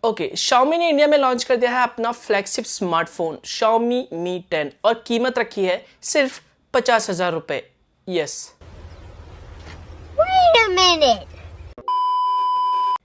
Okay, Xiaomi ने India में launch कर दिया है अपना फ्लैगशिप स्मार्टफोन Xiaomi Mi 10 और कीमत रखी है सिर्फ 50,000 रुपए। Yes, Wait a minute.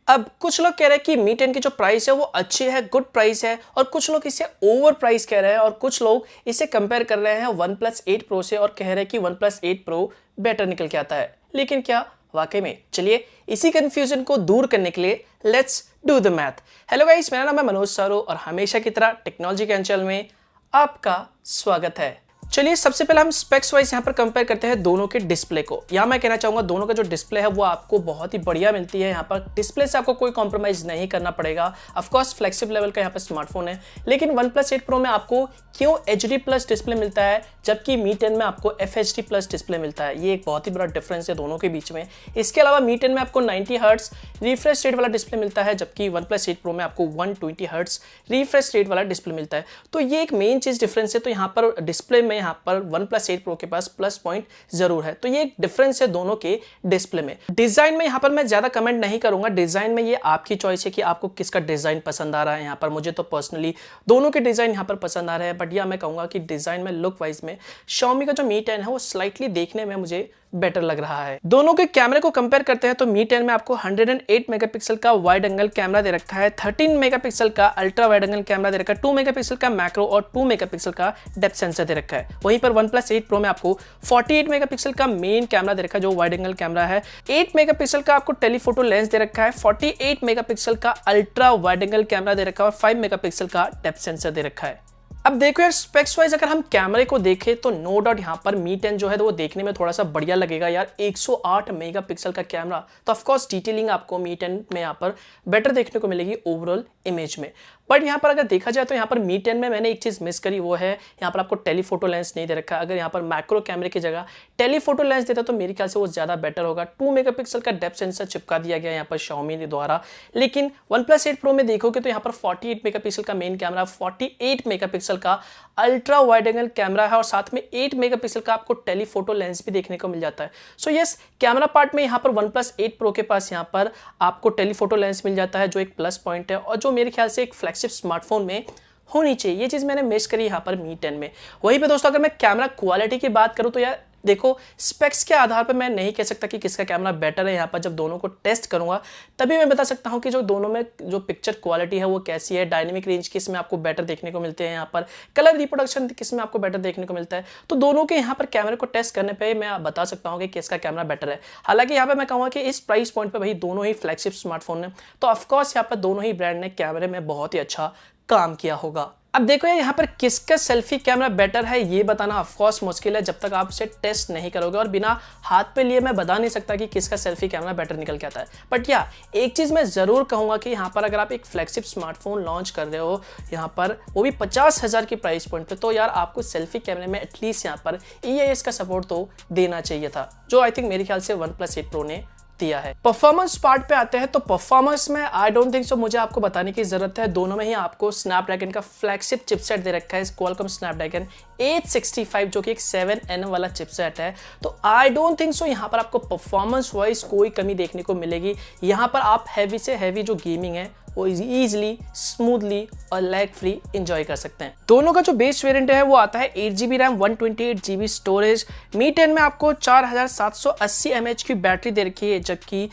अब कुछ लोग कह रहे हैं कि Mi 10 की जो प्राइस है वो अच्छी है, गुड प्राइस है, और कुछ लोग इसे ओवर प्राइस कह रहे हैं, और कुछ लोग इसे कंपेयर कर रहे हैं OnePlus 8 Pro से और कह रहे हैं कि OnePlus 8 Pro बेटर निकल के आता है। लेकिन क्या वाकई में? चलिए इसी कंफ्यूजन को दूर करने के लिए let's do the math. Hello guys, मेरा नाम है मनोज सारो और हमेशा की तरह टेक्नोलॉजी के चैनल में आपका स्वागत है। चलिए सबसे पहले हम स्पेक्स वाइज यहाँ पर कंपेयर करते हैं दोनों के डिस्प्ले को। यहाँ मैं कहना चाहूंगा दोनों का जो डिस्प्ले है वो आपको बहुत ही बढ़िया मिलती है। यहाँ पर डिस्प्ले से आपको कोई कॉम्प्रोमाइज नहीं करना पड़ेगा। ऑफकोर्स फ्लेक्सिबल लेवल का यहाँ पर स्मार्टफोन है, लेकिन OnePlus 8 Pro में आपको क्यों HD+ डिस्प्ले मिलता है जबकि Mi 10 में आपको FHD+ डिस्प्ले मिलता है? ये एक बहुत ही बड़ा डिफरेंस है दोनों के बीच में। इसके अलावा Mi 10 में आपको 90 हर्ट्ज रिफ्रेश रेट वाला डिस्प्ले मिलता है, जबकि OnePlus 8 Pro में आपको 120 हर्ट्ज रिफ्रेश रेट वाला डिस्प्ले मिलता है। तो ये एक मेन चीज डिफरेंस है। तो यहाँ पर डिस्प्ले में यहाँ पर OnePlus 8 Pro के पास प्लस पॉइंट जरूर है। तो ये एक डिफरेंस है दोनों के डिस्प्ले में। डिजाइन में यहाँ पर मैं ज्यादा कमेंट नहीं करूंगा। डिजाइन में ये आपकी चॉइस है कि आपको किसका डिजाइन पसंद आ रहा है। यहाँ पर मुझे तो पर्सनली दोनों के डिजाइन यहाँ पर पसंद आ रहे हैं, बट यह मैं कहूंगा कि डिजाइन में लुक वाइज में Xiaomi का जो Mi 10 है वो स्लाइटली देखने में मुझे बेटर लग रहा है। दोनों के कैमरे को कंपेयर करते हैं तो Mi 10 में आपको 108 मेगापिक्सल का वाइड एंगल कैमरा दे रखा है, 13 मेगापिक्सल का अल्ट्रा वाइड एंगल कैमरा दे रखा है, 2 मेगापिक्सल का मैक्रो और 2 मेगापिक्सल का डेप्थ सेंसर दे रखा है। वहीं पर OnePlus 8 Pro में आपको 48 मेगापिक्सल का मेन कैमरा दे रखा है जो वाइड एंगल कैमरा है, 8 मेगापिक्सल का आपको टेलीफोटो लेंस दे रखा है, 48 मेगापिक्सल का अल्ट्रा वाइड एंगल कैमरा दे रखा है और 5 मेगापिक्सल का डेप्थ सेंसर दे रखा है। अब देखो यार, स्पेक्स वाइज अगर हम कैमरे को देखें तो नो डाउट यहाँ पर Mi 10 जो है तो वो देखने में थोड़ा सा बढ़िया लगेगा यार। 108 मेगापिक्सल का कैमरा, तो ऑफ कोर्स डिटेलिंग आपको Mi 10 में यहाँ पर बेटर देखने को मिलेगी ओवरऑल इमेज में। बट यहाँ पर अगर देखा जाए तो यहाँ पर Mi 10 में मैंने एक चीज मिस करी, वो है यहाँ पर आपको टेलीफोटो लेंस नहीं दे रखा है। अगर यहाँ पर मैक्रो कैमरे की जगह टेलीफोटो लेंस देता तो मेरे ख्याल से वो ज्यादा बेटर होगा। 2 मेगापिक्सल का डेप्थ सेंसर चिपका दिया गया यहाँ पर Xiaomi के द्वारा, लेकिन OnePlus 8 Pro में देखोगे तो यहाँ पर 48 मेगापिक्सल का मेन कैमरा, 48 मेगापिक्सल का अल्ट्रा वाइड एंगल कैमरा है और साथ में 8 मेगापिक्सल का आपको टेलीफोटो लेंस भी देखने को मिल जाता है। सो यस, कैमरा पार्ट में यहाँ पर OnePlus 8 Pro के पास यहाँ पर आपको टेलीफोटो लेंस मिल जाता है जो एक प्लस पॉइंट है और जो मेरे ख्याल से एक फ्लैगशिप स्मार्टफोन में होनी चाहिए। ये चीज मैंने मिस करी यहाँ पर Mi 10 में। वहीं पे दोस्तों अगर मैं कैमरा क्वालिटी की बात करूँ तो यार देखो, स्पेक्स के आधार पर मैं नहीं कह सकता कि किसका कैमरा बेटर है। यहाँ पर जब दोनों को टेस्ट करूंगा तभी मैं बता सकता हूँ कि जो दोनों में जो पिक्चर क्वालिटी है वो कैसी है, डायनेमिक रेंज किस में आपको बेटर देखने को मिलते हैं, यहाँ पर कलर रिप्रोडक्शन किस में आपको बेटर देखने को मिलता है। तो दोनों के यहाँ पर कैमरे को टेस्ट करने पर मैं बता सकता हूँ कि किसका कैमरा बेटर है। हालांकि यहाँ पर मैं कहूँगा कि इस प्राइस पॉइंट पर भाई दोनों ही फ्लैगशिप स्मार्टफोन है, तो ऑफकोर्स यहाँ पर दोनों ही ब्रांड ने कैमरे में बहुत ही अच्छा काम किया होगा। अब देखो यार, यहाँ पर किसका सेल्फी कैमरा बेटर है ये बताना ऑफकोर्स मुश्किल है जब तक आप उसे टेस्ट नहीं करोगे, और बिना हाथ पे लिए मैं बता नहीं सकता कि किसका सेल्फी कैमरा बेटर निकल के आता है। बट या एक चीज मैं जरूर कहूंगा कि यहाँ पर अगर आप एक फ्लैगशिप स्मार्टफोन लॉन्च कर रहे हो यहाँ पर वो भी 50,000 की प्राइस पॉइंट पे, तो यार आपको सेल्फी कैमरे में एटलीस्ट यहाँ पर EIS का सपोर्ट तो देना चाहिए था, जो आई थिंक मेरे ख्याल से OnePlus 8 Pro ने दिया है। परफॉर्मेंस पार्ट पे आते हैं तो परफॉर्मेंस में आई डोंट थिंक सो मुझे आपको बताने की जरूरत है। दोनों में ही आपको स्नैपड्रैगन का फ्लैगशिप चिपसेट दे रखा है, क्वालकॉम स्नैपड्रैगन 865 जो कि एक 7nm वाला चिपसेट है। तो आई डोंट थिंक सो यहाँ पर आपको परफॉर्मेंस वाइज कोई कमी देखने को मिलेगी। यहाँ पर आप हैवी से हैवी जो गेमिंग है वो इजीली, स्मूथली और लैग फ्री एंजॉय कर सकते हैं। दोनों का जो बेस वेरिएंट है वो आता है 8GB RAM 128GB storage. Mi 10 में आपको 4780 mAh की बैटरी दे रखी है, जबकि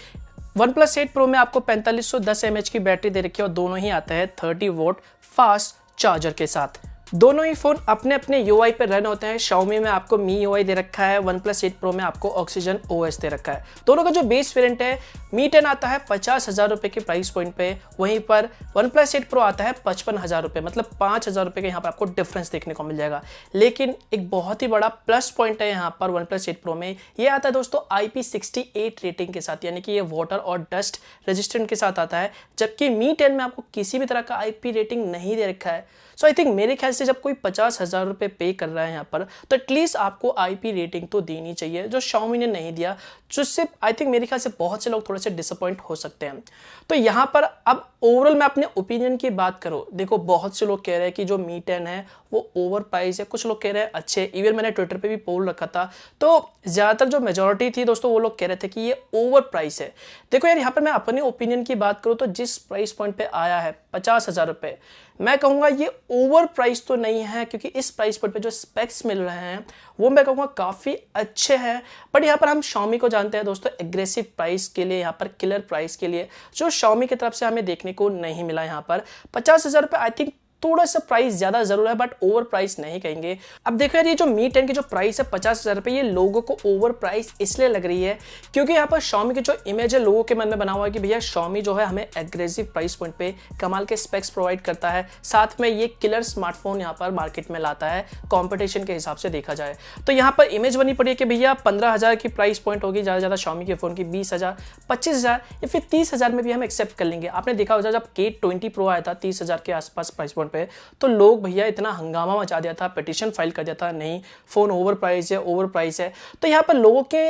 OnePlus 8 Pro में आपको 4510 mAh की बैटरी दे रखी है और दोनों ही आते हैं 30 वोल्ट फास्ट चार्जर के साथ। दोनों ही फोन अपने अपने UI पे रन होते हैं। Xiaomi में आपको MIUI दे रखा है, OnePlus 8 Pro में आपको Oxygen OS दे रखा है। दोनों का जो बेस वेरिएंट है Mi 10 आता है 50,000 रुपए के प्राइस पॉइंट पे, वहीं पर OnePlus 8 Pro आता है 55,000 रुपए, मतलब 5,000 रुपए का यहाँ पर आपको डिफरेंस देखने को मिल जाएगा। लेकिन एक बहुत ही बड़ा प्लस पॉइंट है यहाँ पर OnePlus 8 Pro में, ये आता है दोस्तों IP68 रेटिंग के साथ, यानी कि ये वाटर और डस्ट रेजिस्टेंट के साथ आता है, जबकि Mi 10 में आपको किसी भी तरह का IP रेटिंग नहीं दे रखा है। सो आई थिंक मेरे ख्याल से जब कोई 50,000 रुपए पे कर रहा है यहाँ पर तो एटलीस्ट आपको IP रेटिंग तो देनी चाहिए, जो Xiaomi ने नहीं दिया, जिससे आई थिंक मेरे ख्याल से बहुत से लोग थोड़े से डिसअपॉइंट हो सकते हैं। तो यहाँ पर अब ओवरऑल मैं अपने ओपिनियन की बात करूँ, देखो बहुत से लोग कह रहे हैं कि जो Mi 10 है वो ओवर प्राइस है, कुछ लोग कह रहे हैं अच्छे, इवन मैंने ट्विटर पे भी पोल रखा था तो ज्यादातर जो मेजोरिटी थी दोस्तों वो लोग कह रहे थे कि ये ओवर प्राइस है। देखो यार यहाँ पर मैं अपने ओपिनियन की बात करूँ तो जिस प्राइस पॉइंट पे आया है 50,000 रुपये। मैं कहूँगा ये ओवर प्राइस तो नहीं है, क्योंकि इस प्राइस पॉइंट पे जो स्पेक्स मिल रहे हैं वो मैं कहूँगा काफ़ी अच्छे हैं। बट यहाँ पर हम Xiaomi को जानते हैं दोस्तों, एग्रेसिव प्राइस के लिए, यहाँ पर किलर प्राइस के लिए, जो Xiaomi की तरफ से हमें देखने को नहीं मिला। यहाँ पर 50,000 रुपये आई थिंक थोड़ा सा प्राइस ज्यादा जरूर है, बट ओवर प्राइस नहीं कहेंगे। अब देखो यार, ये जो Mi 10 की जो प्राइस है 50,000 रुपये, ये लोगों को ओवर प्राइस इसलिए लग रही है क्योंकि यहाँ पर Xiaomi की जो इमेज है लोगों के मन में बना हुआ है कि भैया Xiaomi जो है हमें एग्रेसिव प्राइस पॉइंट पे कमाल के स्पेक्स प्रोवाइड करता है, साथ में ये किलर स्मार्टफोन यहाँ पर मार्केट में लाता है कॉम्पिटिशन के हिसाब से देखा जाए तो। यहाँ पर इमेज बनी पड़ी है कि भैया 15,000 की प्राइस पॉइंट होगी ज़्यादा ज़्यादा Xiaomi के फोन की, 20,000, 25,000 या फिर 30,000 में भी हम एक्सेप्ट कर लेंगे। आपने देखा होगा जब K20 Pro आया था 30,000 के आसपास प्राइस पॉइंट पे, तो लोग भैया इतना हंगामा मचा दिया था, पिटीशन फाइल कर दिया था, नहीं फोन ओवर प्राइस है, ओवर प्राइस है। तो यहाँ पर लोगों के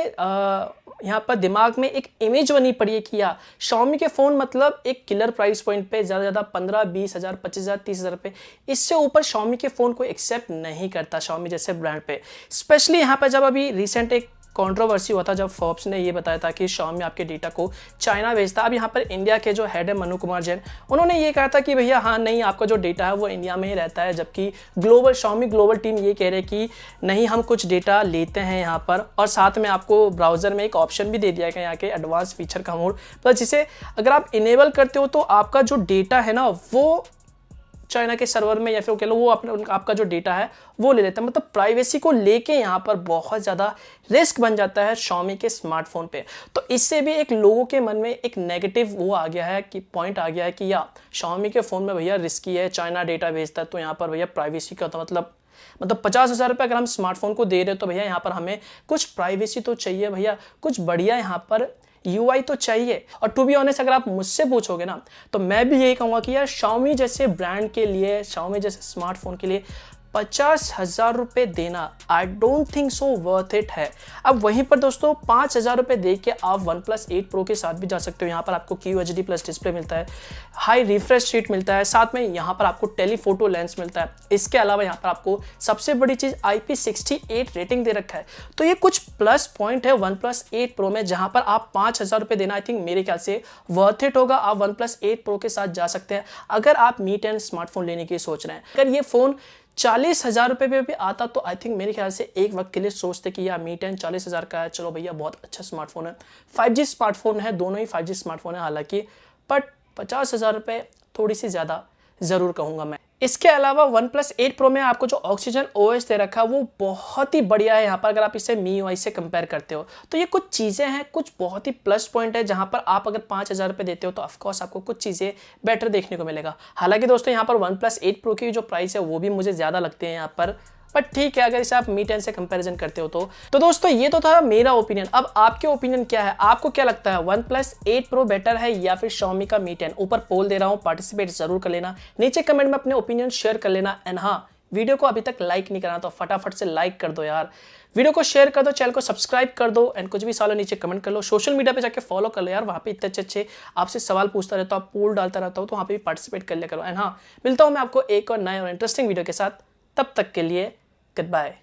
यहाँ पर दिमाग में एक इमेज बनी पड़ी है कि यार Xiaomi के फोन मतलब एक किलर प्राइस पॉइंट पे ज़्यादा ज़्यादा 15, 20,000, 25,000, 30,000 रुपये, इससे ऊपर Xiaomi के फोन को एक्सेप्ट नहीं करता Xiaomi जैसे ब्रांड पे। स्पेशली यहाँ पर जब अभी रिसेंट एक कंट्रोवर्सी हुआ था जब फोर्ब्स ने ये बताया था कि Xiaomi आपके डेटा को चाइना भेजता। अब यहाँ पर इंडिया के जो हेड है मनु कुमार जैन, उन्होंने ये कहा था कि भैया हाँ नहीं, आपका जो डेटा है वो इंडिया में ही रहता है, जबकि Xiaomi ग्लोबल टीम ये कह रहे कि नहीं, हम कुछ डेटा लेते हैं यहाँ पर, और साथ में आपको ब्राउजर में एक ऑप्शन भी दे दिया गया यहाँ के एडवांस फीचर का मोड, तो जिसे अगर आप इनेबल करते हो तो आपका जो डेटा है ना वो चाइना के सर्वर में या फिर कह लो वो अपने आपका जो डेटा है वो ले लेता है। मतलब प्राइवेसी को लेके यहाँ पर बहुत ज़्यादा रिस्क बन जाता है Xiaomi के स्मार्टफोन पे। तो इससे भी एक लोगों के मन में एक नेगेटिव वो आ गया है कि पॉइंट आ गया है कि यार Xiaomi के फ़ोन में भैया रिस्की है, चाइना डेटा भेजता है, तो यहाँ पर भैया प्राइवेसी का तो मतलब 50,000 रुपये अगर हम स्मार्टफोन को दे रहे हो तो भैया यहाँ पर हमें कुछ प्राइवेसी तो चाहिए, भैया कुछ बढ़िया यहाँ पर UI तो चाहिए। और टू बी ऑनेस्ट अगर आप मुझसे पूछोगे ना तो मैं भी यही कहूँगा कि यार Xiaomi जैसे ब्रांड के लिए, Xiaomi जैसे स्मार्टफोन के लिए 50,000 रुपये देना I don't think so worth it है। अब वहीं पर दोस्तों 5,000 रुपये दे के आप OnePlus 8 Pro के साथ भी जा सकते हो। यहाँ पर आपको QHD प्लस डिस्प्ले मिलता है, हाई रिफ्रेश रेट मिलता है, साथ में यहाँ पर आपको टेलीफोटो लेंस मिलता है। इसके अलावा यहाँ पर आपको सबसे बड़ी चीज़ IP68 रेटिंग दे रखा है। तो ये कुछ प्लस पॉइंट है OnePlus 8 Pro में, जहाँ पर आप 5,000 रुपये देना आई थिंक मेरे ख्याल से वर्थ इट होगा। आप OnePlus 8 Pro के साथ जा सकते हैं अगर आप Mi 10 स्मार्टफोन लेने की सोच रहे हैं। अगर ये फ़ोन 40,000 रुपये पे भी आता तो आई थिंक मेरे ख्याल से एक वक्त के लिए सोचते कि यार Mi 10 40,000 का है, चलो भैया बहुत अच्छा स्मार्टफोन है, 5G स्मार्टफोन है, दोनों ही 5G स्मार्टफोन है हालांकि, बट 50,000 रुपये थोड़ी सी ज़्यादा ज़रूर कहूँगा मैं। इसके अलावा OnePlus 8 Pro में आपको जो Oxygen OS दे रखा है वो बहुत ही बढ़िया है। यहाँ पर अगर आप इसे MIUI से कंपेयर करते हो तो ये कुछ चीज़ें हैं, कुछ बहुत ही प्लस पॉइंट है, जहाँ पर आप अगर 5,000 रुपये देते हो तो ऑफकोर्स आपको कुछ चीज़ें बेटर देखने को मिलेगा। हालांकि दोस्तों यहाँ पर OnePlus 8 Pro की जो प्राइस है वो भी मुझे ज़्यादा लगते हैं यहाँ पर, बट ठीक है अगर इसे आप Mi 10 से कंपैरिजन करते हो तो दोस्तों ये तो था मेरा ओपिनियन। अब आपके ओपिनियन क्या है? आपको क्या लगता है OnePlus 8 Pro बेटर है या फिर Xiaomi का Mi 10? ऊपर पोल दे रहा हूं, पार्टिसिपेट जरूर कर लेना, नीचे कमेंट में अपने ओपिनियन शेयर कर लेना। एंड हाँ, वीडियो को अभी तक लाइक नहीं करा तो फटाफट से लाइक कर दो यार, वीडियो को शेयर कर दो, चैनल को सब्सक्राइब कर दो, एंड कुछ भी सवाल नीचे कमेंट कर लो। सोशल मीडिया पे जाके फॉलो कर लो यार, वहाँ पे इतने अच्छे आपसे सवाल पूछता रहता हूँ, पोल डालता रहता हूँ, तो वहाँ पे भी पार्टिसिपेट कर लिया करो। एंड हाँ, मिलता हूँ मैं आपको एक और नए और इंटरेस्टिंग वीडियो के साथ, तब तक के लिए गुड बाय।